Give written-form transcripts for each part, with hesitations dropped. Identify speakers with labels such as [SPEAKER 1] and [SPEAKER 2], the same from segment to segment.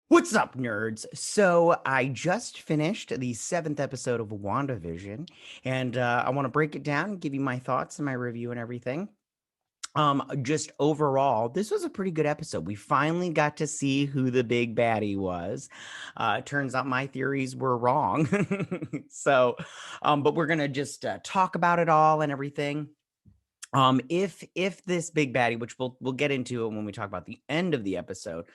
[SPEAKER 1] What's up, nerds? So I just finished the seventh episode of WandaVision, and I want to break it down and give you my thoughts and my review and everything. Just overall, this was a pretty good episode. We finally got to see who the big baddie was. It turns out my theories were wrong. But we're gonna just talk about it all and everything. If this big baddie, which we'll get into when we talk about the end of the episode,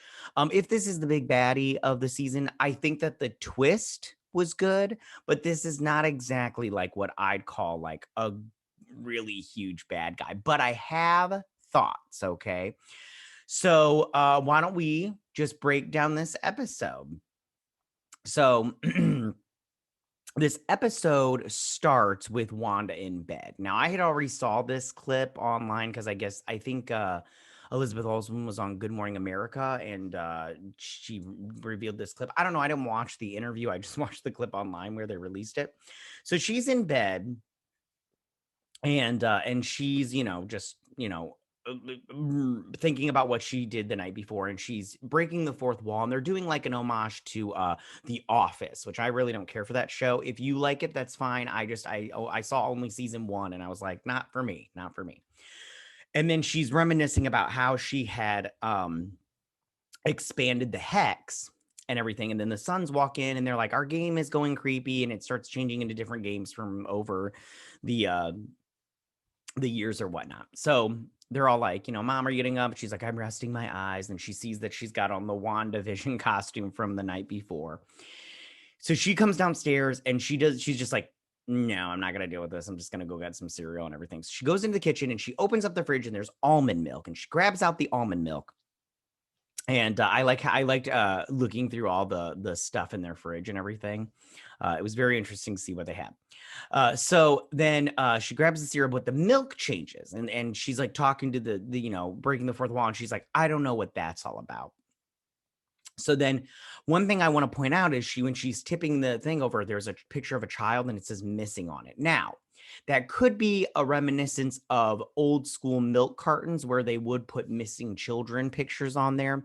[SPEAKER 1] if this is the big baddie of the season, I think that the twist was good, but this is not exactly like what I'd call like a really huge bad guy. But I have thoughts, okay? So why don't we just break down this episode? So this episode starts with Wanda in bed. Now, I had already saw this clip online because I think Elizabeth Olsen was on Good Morning America and she revealed this clip. I don't know. I didn't watch the interview. I just watched the clip online where they released it. So she's in bed and she's just thinking about what she did the night before, and she's breaking the fourth wall, and they're doing like an homage to The Office, which I really don't care for that show. If you like it, that's fine. I saw only season one and I was like, not for me, not for me. And then she's reminiscing about how she had expanded the hex and everything, and then the Suns walk in and they're like, our game is going creepy, and it starts changing into different games from over the years or whatnot. So they're all like, Mom, are you getting up? She's like, I'm resting my eyes. And she sees that she's got on the WandaVision costume from the night before. So she comes downstairs and she's just like, no, I'm not going to deal with this. I'm just going to go get some cereal and everything. So she goes into the kitchen and she opens up the fridge and there's almond milk, and she grabs out the almond milk. And I liked looking through all the stuff in their fridge and everything. It was very interesting to see what they had. So then she grabs the cereal, but the milk changes, and she's like talking to the breaking the fourth wall, and she's like, I don't know what that's all about. So then one thing I want to point out is when she's tipping the thing over, there's a picture of a child and it says missing on it. Now, that could be a reminiscence of old school milk cartons where they would put missing children pictures on there.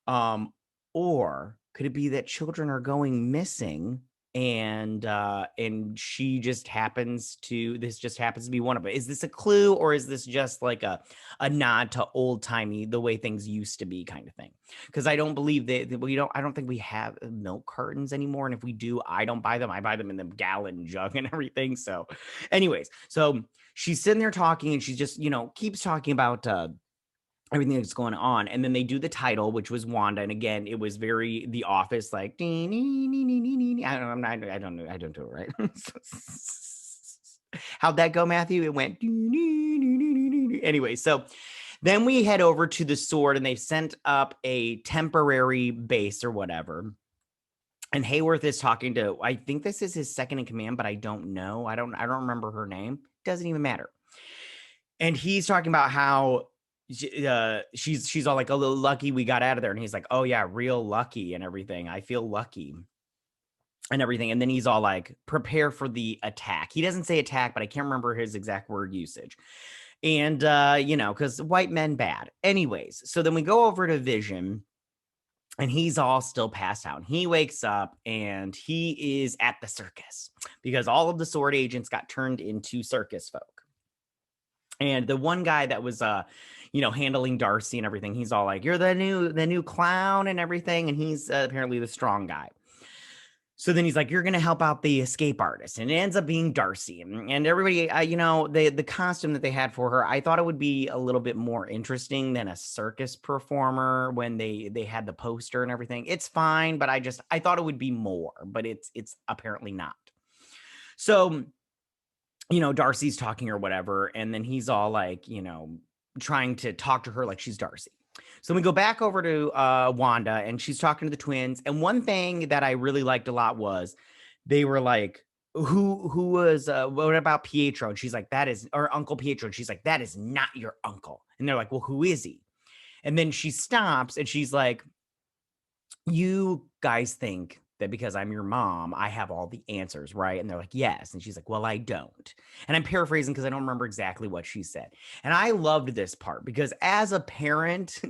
[SPEAKER 1] Um, or could it be that children are going missing and she just happens to this just happens to be one of it? Is this a clue, or is this just like a nod to old timey the way things used to be kind of thing? Because I don't believe that we don't I don't think we have milk cartons anymore, and if we do, I don't buy them. I buy them in the gallon jug and everything. So anyways, so she's sitting there talking, and she's just keeps talking about everything that's going on, and then they do the title, which was Wanda, and again it was very The Office, like I don't know, I don't do it right. How'd that go, Matthew? It went anyway. So then we head over to the sword, and they've sent up a temporary base or whatever. And Hayworth is talking to, I think this is his second in command, but I don't know. I don't remember her name. Doesn't even matter. And he's talking about how she's all like, a little lucky we got out of there. And he's like, oh yeah, real lucky and everything. I feel lucky and everything. And then he's all like, prepare for the attack. He doesn't say attack, but I can't remember his exact word usage. And because white men bad. Anyways, so then we go over to Vision, and he's all still passed out. He wakes up and he is at the circus because all of the sword agents got turned into circus folk. And the one guy that was handling Darcy and everything, he's all like, you're the new clown and everything, and he's apparently the strong guy. So then he's like, you're going to help out the escape artist. And it ends up being Darcy. And everybody, the costume that they had for her, I thought it would be a little bit more interesting than a circus performer when they had the poster and everything. It's fine, but I thought it would be more, but it's apparently not. So, Darcy's talking or whatever. And then he's all like, trying to talk to her like she's Darcy. So we go back over to Wanda, and she's talking to the twins. And one thing that I really liked a lot was they were like, who was what about Pietro? And she's like, that is, or Uncle Pietro. And she's like, that is not your uncle. And they're like, well, who is he? And then she stops and she's like, you guys think that because I'm your mom, I have all the answers, right? And they're like, yes. And she's like, well, I don't. And I'm paraphrasing because I don't remember exactly what she said. And I loved this part because as a parent,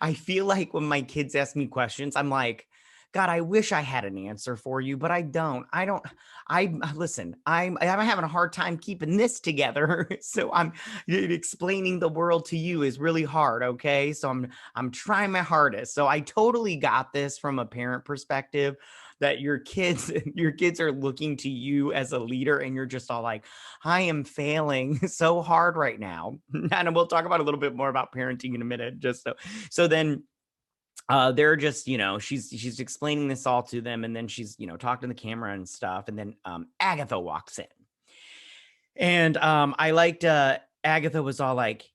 [SPEAKER 1] I feel like when my kids ask me questions, I'm like, God, I wish I had an answer for you, but I don't. I listen, I'm having a hard time keeping this together. So I'm explaining the world to you is really hard. Okay. So I'm trying my hardest. So I totally got this from a parent perspective that your kids are looking to you as a leader, and you're just all like, I am failing so hard right now. And we'll talk about a little bit more about parenting in a minute. So then they're just, she's explaining this all to them, and then she's, talking to the camera and stuff, and then Agatha walks in. And I liked Agatha was all like,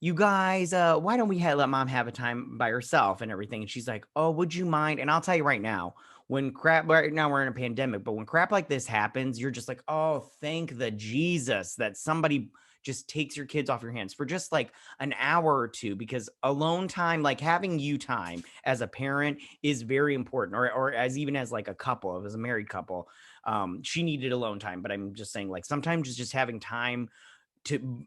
[SPEAKER 1] you guys, why don't we let mom have a time by herself and everything? And she's like, oh, would you mind? And I'll tell you right now, when crap, right now we're in a pandemic, but when crap like this happens, you're just like, oh, thank the Jesus that somebody just takes your kids off your hands for just like an hour or two, because alone time, like having you time as a parent is very important, or as even as like a couple, as a married couple, she needed alone time. But I'm just saying, like, sometimes just having time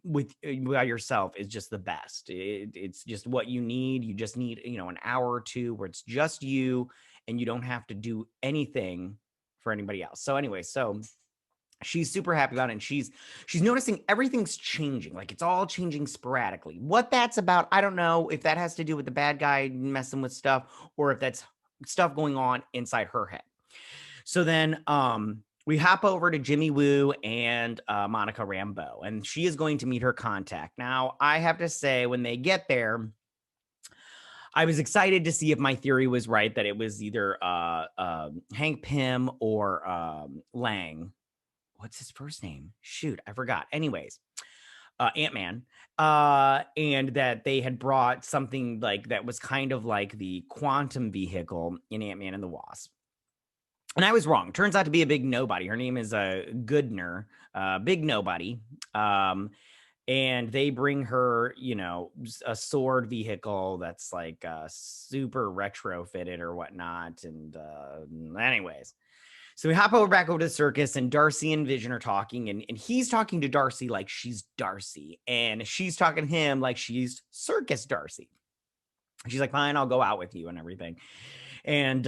[SPEAKER 1] with by yourself is just the best. It's just what you need. You just need, an hour or two where it's just you, and you don't have to do anything for anybody else. So anyway, so she's super happy about it, and she's noticing everything's changing, like it's all changing sporadically. What that's about, I don't know, if that has to do with the bad guy messing with stuff, or if that's stuff going on inside her head. So then we hop over to Jimmy Woo and Monica Rambeau, and she is going to meet her contact. Now, I have to say, when they get there, I was excited to see if my theory was right, that it was either Hank Pym or Lang. What's his first name? Shoot, I forgot. Anyways, Ant-Man, and that they had brought something like that was kind of like the quantum vehicle in Ant-Man and the Wasp. And I was wrong. Turns out to be a big nobody. Her name is Goodner, big nobody. And they bring her, a sword vehicle that's like super retrofitted or whatnot. And anyways, so we hop back over to the circus, and Darcy and Vision are talking, and he's talking to Darcy like she's Darcy, and she's talking to him like she's Circus Darcy. She's like, fine, I'll go out with you and everything. And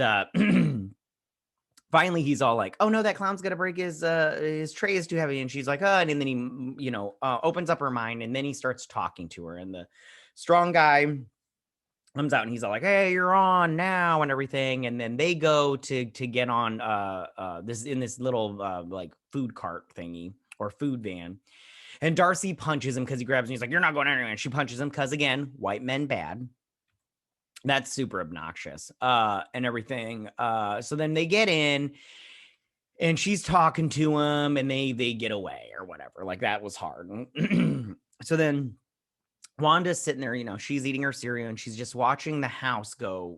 [SPEAKER 1] finally he's all like, oh no, that clown's gonna break his tray is too heavy. And she's like, and then he opens up her mind, and then he starts talking to her, and the strong guy comes out, and he's all like, hey, you're on now and everything. And then they go to get on this little like food cart thingy or food van, and Darcy punches him because he grabs him. He's like, you're not going anywhere. And she punches him because, again, white men bad. That's super obnoxious and everything. So then they get in, and she's talking to him, and they get away or whatever. Like, that was hard. So then Wanda's sitting there, she's eating her cereal, and she's just watching the house go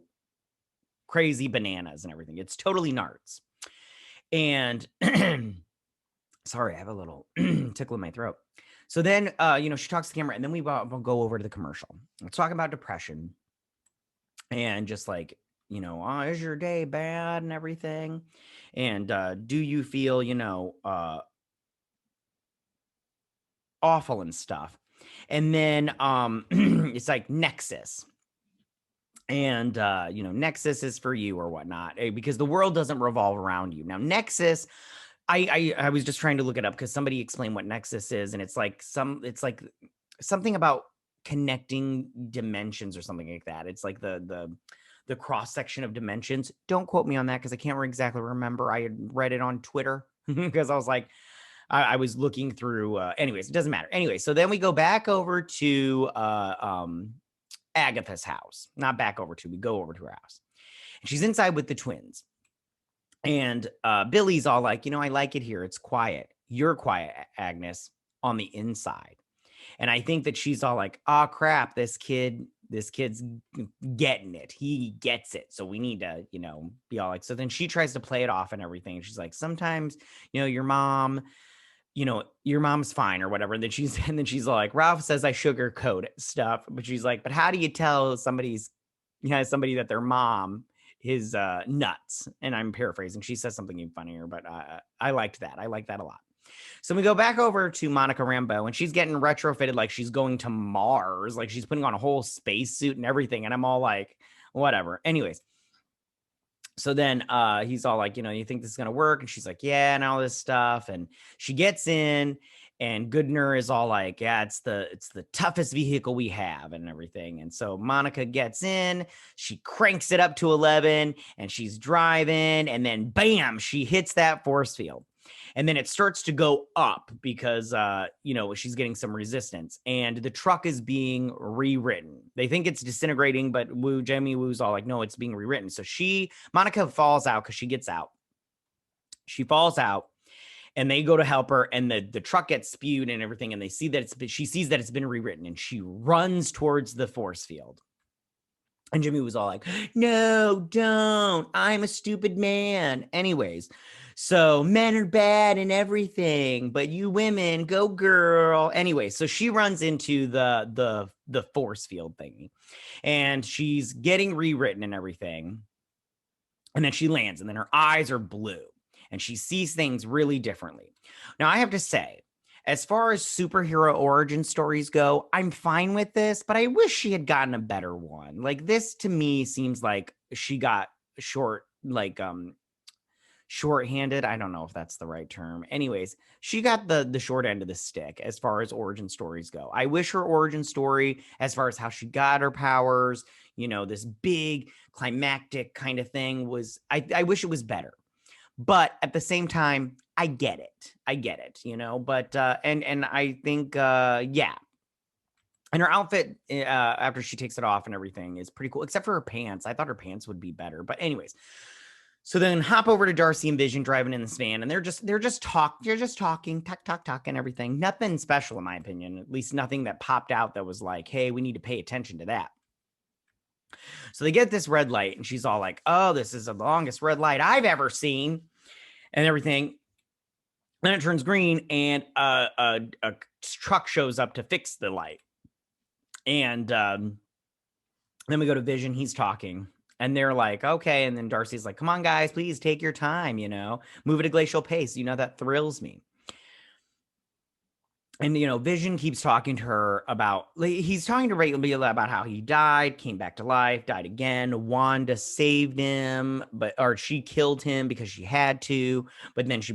[SPEAKER 1] crazy bananas and everything. It's totally nards. And sorry, I have a little tickle in my throat. So then, she talks to the camera, and then we'll go over to the commercial. Let's talk about depression. And just like, is your day bad and everything? And do you feel, awful and stuff? And then it's like Nexus. And Nexus is for you or whatnot, because the world doesn't revolve around you. Now, Nexus, I was just trying to look it up because somebody explained what Nexus is, and it's like something about connecting dimensions or something like that. It's like the cross section of dimensions. Don't quote me on that because I can't exactly remember. I had read it on Twitter because I was like, I was looking through. Anyways, it doesn't matter. Anyway, so then we go back over to Agatha's house. Not back over to. We go over to her house, and she's inside with the twins. And Billy's all like, I like it here. It's quiet. You're quiet, Agnes, on the inside. And I think that she's all like, oh crap, this kid's getting it. He gets it. So we need to, be all like, so then she tries to play it off and everything. And she's like, sometimes, your mom, your mom's fine or whatever. And then she's like, Ralph says I sugarcoat stuff, but she's like, but how do you tell somebody that their mom is nuts? And I'm paraphrasing. She says something even funnier, but I liked that. I like that a lot. So we go back over to Monica Rambeau, and she's getting retrofitted like she's going to Mars, like she's putting on a whole spacesuit and everything. And I'm all like, whatever. Anyways, so then he's all like, you think this is gonna work? And she's like, yeah, and all this stuff. And she gets in, and Goodner is all like, yeah, it's the toughest vehicle we have and everything. And so Monica gets in, she cranks it up to 11, and she's driving, and then bam, she hits that force field. And then it starts to go up because she's getting some resistance, and the truck is being rewritten. They think it's disintegrating, but Jamie Woo's all like, no, it's being rewritten. So Monica falls out because she gets out. She falls out, and they go to help her, and the truck gets spewed and everything, and they see that she sees that it's been rewritten, and she runs towards the force field. And Jimmy was all like, no, don't. I'm a stupid man. Anyways, so men are bad and everything, but you women, go girl. Anyway, so she runs into the force field thingy, and she's getting rewritten and everything. And then she lands, and then her eyes are blue, and she sees things really differently. Now, I have to say, as far as superhero origin stories go, I'm fine with this, but I wish she had gotten a better one. Like, this to me seems like she got short-handed. I don't know if that's the right term. Anyways, she got the short end of the stick as far as origin stories go. I wish her origin story, as far as how she got her powers, this big climactic kind of thing, I wish it was better. But at the same time, I get it, but and I think yeah. And her outfit after she takes it off and everything is pretty cool, except for her pants. I thought her pants would be better, but anyways. So then hop over to Darcy and Vision driving in this van, and they're just talking, talk and everything. Nothing special in my opinion, at least nothing that popped out that was like, hey, we need to pay attention to that. So they get this red light, and she's all like, oh, this is the longest red light I've ever seen and everything. Then it turns green, and a truck shows up to fix the light. And then we go to Vision. He's talking, and they're like, okay. And then Darcy's like, come on, guys, please take your time, move at a glacial pace. That thrills me. And, Vision keeps talking to her about, he's talking to Rachel about how he died, came back to life, died again. Wanda saved him, or she killed him because she had to, but then she,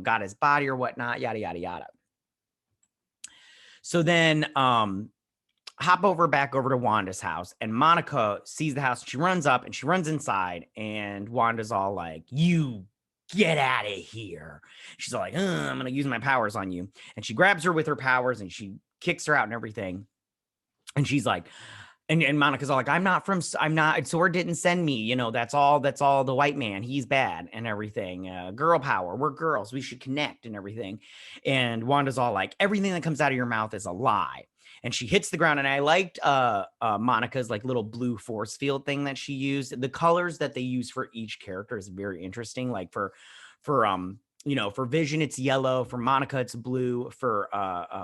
[SPEAKER 1] got his body or whatnot, yada, yada, yada. So then, hop back over to Wanda's house, and Monica sees the house. She runs up and she runs inside, and Wanda's all like, you get out of here. She's all like, I'm going to use my powers on you. And she grabs her with her powers, and she kicks her out and everything. And she's like, and Monica's all like, I'm not, Sword didn't send me, that's all the white man. He's bad and everything. Girl power. We're girls. We should connect and everything. And Wanda's all like, everything that comes out of your mouth is a lie. And she hits the ground. And I liked Monica's like little blue force field thing that she used. The colors that they use for each character is very interesting. Like for Vision, it's yellow. For Monica, it's blue. For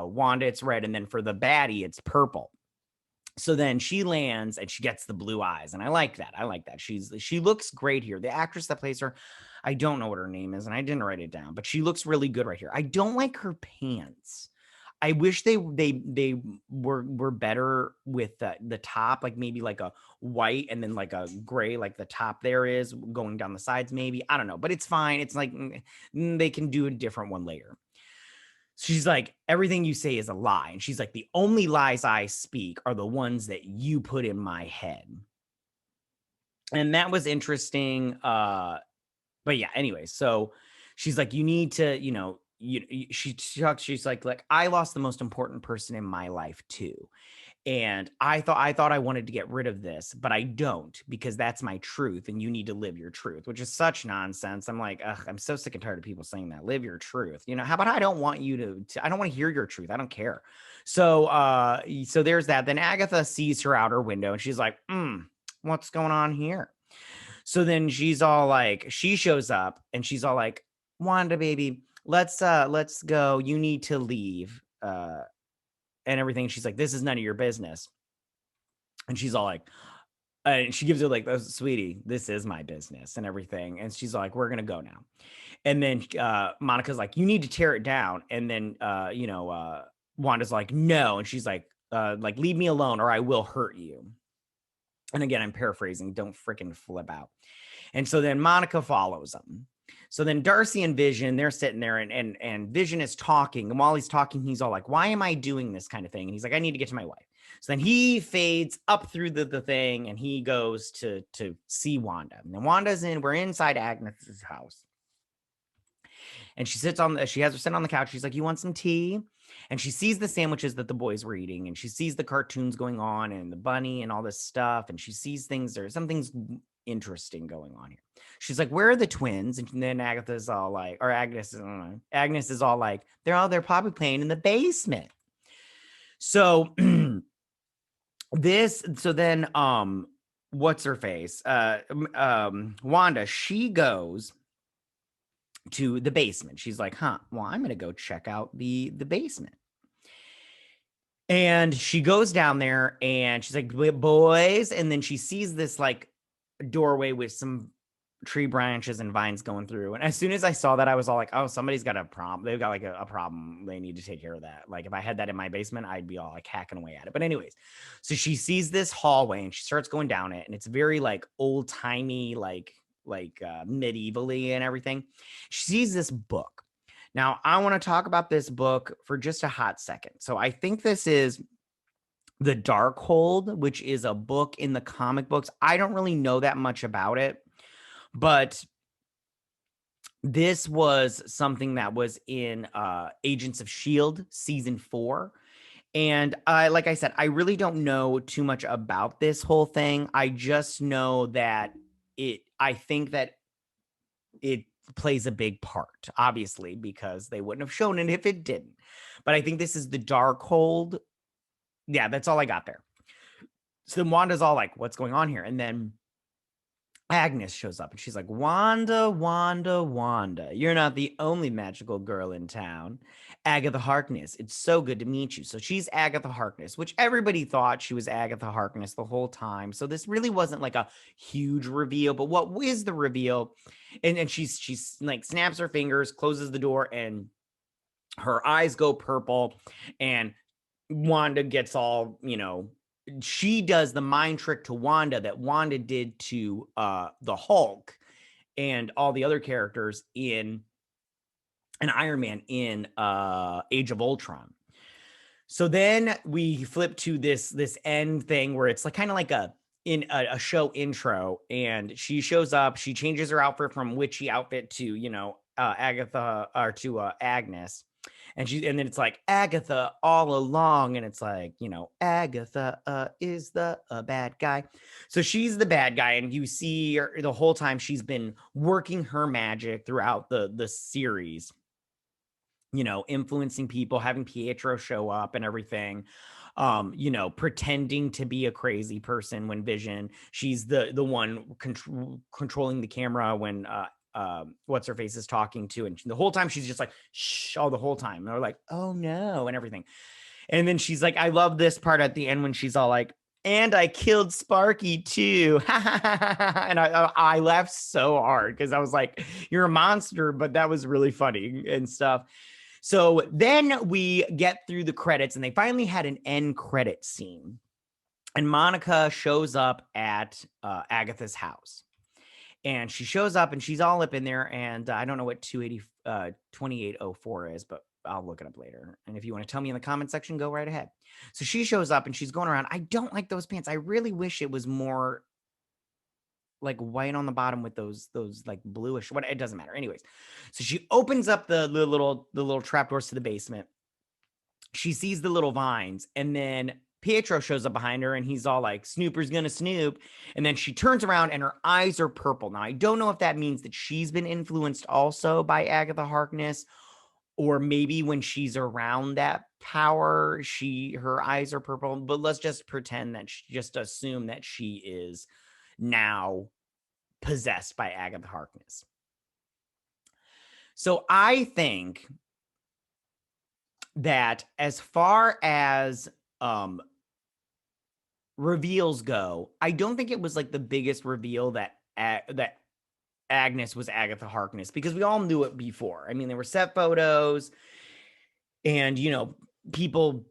[SPEAKER 1] Wanda, it's red. And then for the baddie, it's purple. So then she lands, and she gets the blue eyes. And I like that. She looks great here. The actress that plays her, I don't know what her name is, and I didn't write it down, but she looks really good right here. I don't like her pants. I wish they were better with the top, like maybe like a white and then like a gray, like the top there is going down the sides, maybe. I don't know, but it's fine. It's like they can do a different one later. She's like, everything you say is a lie. And she's like, the only lies I speak are the ones that you put in my head. And that was interesting. But yeah, anyway, so she's like, you need to, she's like, I lost the most important person in my life too. And I thought I wanted to get rid of this, but I don't, because that's my truth, and you need to live your truth, which is such nonsense. I'm like, ugh, I'm so sick and tired of people saying that. Live your truth. How about I don't want you to I don't want to hear your truth. I don't care. So there's that. Then Agatha sees her out her window, and she's like, what's going on here? So then she's all like, she shows up, and she's all like, Wanda, baby, let's go. You need to leave. And everything. She's like, this is none of your business. And she's all like, And she gives her like, oh, sweetie, this is my business and everything. And she's like, we're gonna go now. And then Monica's like, you need to tear it down. And then Wanda's like, no. And she's like, leave me alone or I will hurt you. And again, I'm paraphrasing, don't freaking flip out. And so then Monica follows them. So then Darcy and Vision, they're sitting there and Vision is talking. And while he's talking, he's all like, why am I doing this kind of thing? And he's like, I need to get to my wife. So then he fades up through the thing and he goes to see Wanda. And Wanda's we're inside Agnes's house. And she has her sit on the couch. She's like, you want some tea? And she sees the sandwiches that the boys were eating. And she sees the cartoons going on and the bunny and all this stuff. And she sees there's something's interesting going on here. She's like, where are the twins? And then Agatha's all like, or Agnes is all like, they're probably playing in the basement. So then what's her face? Wanda, she goes to the basement. She's like, well, I'm gonna go check out the basement. And she goes down there and she's like, boys, and then she sees this like doorway with some tree branches and vines going through. And as soon as I saw that, I was all like, oh, somebody's got a problem. They've got like a problem. They need to take care of that. Like if I had that in my basement, I'd be all like hacking away at it. But anyways, so she sees this hallway and she starts going down it. And it's very like old timey, like medievally and everything. She sees this book. Now I want to talk about this book for just a hot second. So I think this is The Darkhold, which is a book in the comic books. I don't really know that much about it, but this was something that was in Agents of S.H.I.E.L.D. season 4. And like I said, I really don't know too much about this whole thing. I just know that I think that it plays a big part, obviously, because they wouldn't have shown it if it didn't. But I think this is The Darkhold. Yeah, that's all I got there. So then Wanda's all like, what's going on here? And then Agnes shows up and she's like, Wanda, Wanda, Wanda, you're not the only magical girl in town. Agatha Harkness, it's so good to meet you. So she's Agatha Harkness, which everybody thought she was Agatha Harkness the whole time. So this really wasn't like a huge reveal, but what is the reveal? And she's like snaps her fingers, closes the door, and her eyes go purple, and Wanda gets all, she does the mind trick to Wanda that Wanda did to the Hulk and all the other characters in an Iron Man in Age of Ultron. So then we flip to this end thing where it's like kind of like a show intro, and she shows up, she changes her outfit from witchy outfit to Agatha or to Agnes. And then it's like Agatha all along. And it's like, Agatha is the bad guy. So she's the bad guy. And you see her the whole time she's been working her magic throughout the series, influencing people, having Pietro show up and everything. Pretending to be a crazy person when Vision, she's the one controlling the camera when what's her face is talking to, and the whole time she's just like shh all the whole time, and they're like, oh no, and everything. And then she's like, I love this part at the end when she's all like, and I killed Sparky too. And I laughed so hard because I was like, you're a monster, but that was really funny and stuff. So then we get through the credits, and they finally had an end credit scene, and Monica shows up at Agatha's house. And she shows up and she's all up in there. And I don't know what 2804 is, but I'll look it up later. And if you want to tell me in the comment section, go right ahead. So she shows up and she's going around. I don't like those pants. I really wish it was more like white on the bottom with those like bluish, what, it doesn't matter. Anyways, so she opens up the little trapdoors to the basement. She sees the little vines, and then Pietro shows up behind her and he's all like, Snooper's gonna snoop. And then she turns around and her eyes are purple. Now, I don't know if that means that she's been influenced also by Agatha Harkness, or maybe when she's around that power, her eyes are purple. But let's just pretend that just assume that she is now possessed by Agatha Harkness. So I think that as far as reveals go, I don't think it was like the biggest reveal that that Agnes was Agatha Harkness, because we all knew it before. I mean, there were set photos and, people,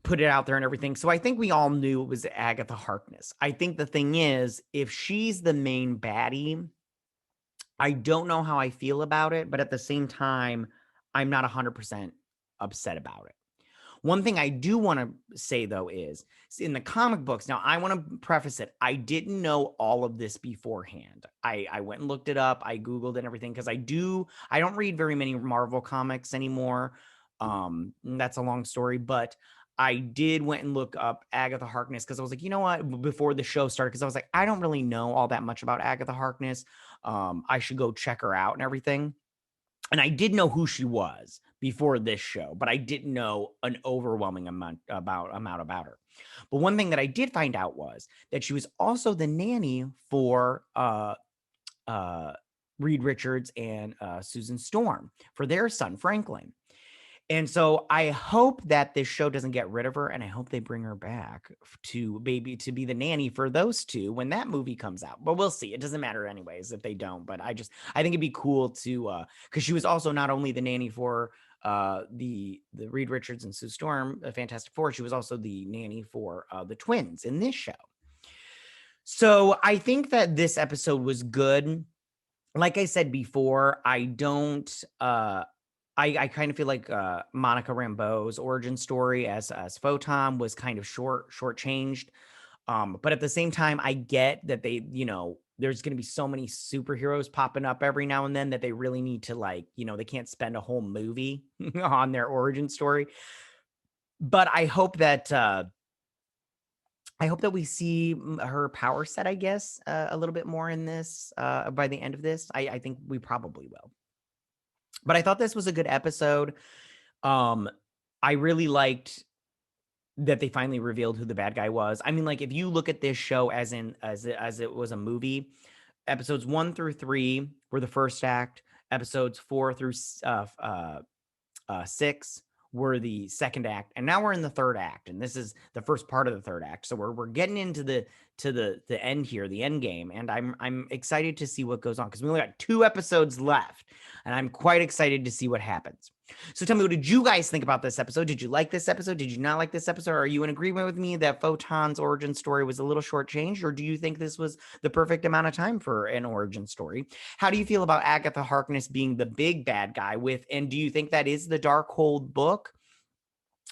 [SPEAKER 1] put it out there and everything. So I think we all knew it was Agatha Harkness. I think the thing is, if she's the main baddie, I don't know how I feel about it, but at the same time, I'm not 100% upset about it. One thing I do want to say, though, is in the comic books. Now, I want to preface it. I didn't know all of this beforehand. I went and looked it up. I Googled and everything, because I don't read very many Marvel comics anymore. That's a long story, but I did went and look up Agatha Harkness, because I was like, you know what, before the show started, because I was like, I don't really know all that much about Agatha Harkness. I should go check her out and everything. And I did know who she was before this show, but I didn't know an overwhelming amount about her. But one thing that I did find out was that she was also the nanny for Reed Richards and Susan Storm, for their son Franklin. And so I hope that this show doesn't get rid of her, and I hope they bring her back to be the nanny for those two when that movie comes out. But we'll see. It doesn't matter anyways if they don't. But I think it'd be cool to, because she was also not only the nanny for the Reed Richards and Sue Storm, Fantastic Four, she was also the nanny for the twins in this show. So I think that this episode was good. Like I said before, I don't. I kind of feel like Monica Rambeau's origin story as Photon was kind of shortchanged. But at the same time, I get that they, there's going to be so many superheroes popping up every now and then that they really need to, like, they can't spend a whole movie on their origin story. But I hope that we see her power set, I guess, a little bit more in this by the end of this. I think we probably will. But I thought this was a good episode. I really liked that they finally revealed who the bad guy was. I mean, like, if you look at this show as it was a movie, episodes 1 through 3 were the first act. Episodes 4 through 6 were the second act, and now we're in the third act, and this is the first part of the third act. So we're getting into the end here, the end game, and I'm excited to see what goes on, because we only got 2 episodes left, and I'm quite excited to see what happens. So tell me, what did you guys think about this episode? Did you like this episode? Did you not like this episode? Are you in agreement with me that Photon's origin story was a little shortchanged, or do you think this was the perfect amount of time for an origin story? How do you feel about Agatha Harkness being the big bad guy and do you think that is the Darkhold book?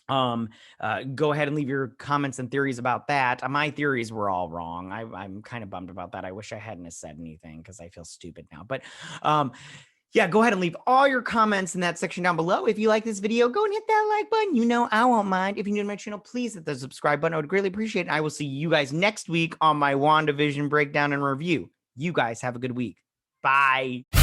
[SPEAKER 1] Go ahead and leave your comments and theories about that. My theories were all wrong. I'm kind of bummed about that. I wish I hadn't said anything, because I feel stupid now. But yeah, go ahead and leave all your comments in that section down below. If you like this video, go and hit that like button. I won't mind. If you're new to my channel, please hit the subscribe button. I would greatly appreciate it. I will see you guys next week on my WandaVision breakdown and review. You guys have a good week. Bye.